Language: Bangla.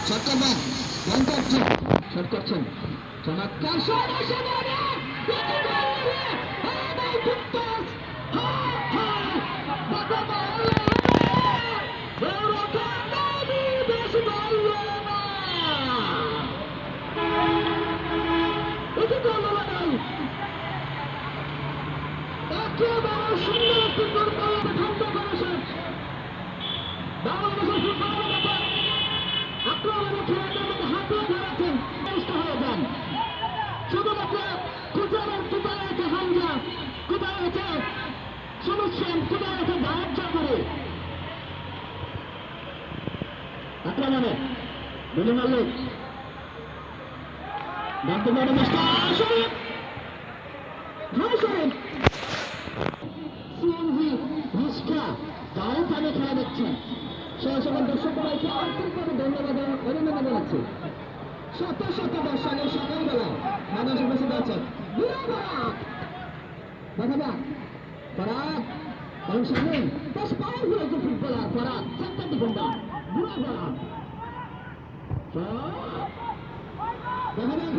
শট করবেন, রান করছেন, শট করছেন, চমৎকার শট আসে বলে একেবারে সুন্দর একটি দুর্বল ঠান্ডা করেছেন বাংলাদেশের ফুটবলের ব্যাপার। আক্রমণে খেলাটার মধ্যে হাতিয়ে ধরেছেন, নষ্ট হয়ে যান। শুধুমাত্র কুচারের কোথায় আছে হামজা, কোথায় আছে সুমিত সেন, কোথায় আছে গায়ক চৌধুরী। আক্রমণে বিলি মাল্লিক বর্তমানে সিএনজি রিস্কা দারুণ ভাবে খেলা দেখছেন। সেই সকল দর্শকদেরকে আন্তরিকভাবে ধন্যবাদ এবং অভিনন্দন জানাচ্ছি। শত শত দর্শকের সকালবেলায় মানুষ বসে আছেন। দেখা যাক ফরাদ এবং শামীম বেশ পাওয়ারফুল একজন ফুটবলার। ফরাদ সেন্টার ডিফেন্ডার বুড়া ফরাদ দেখা যাক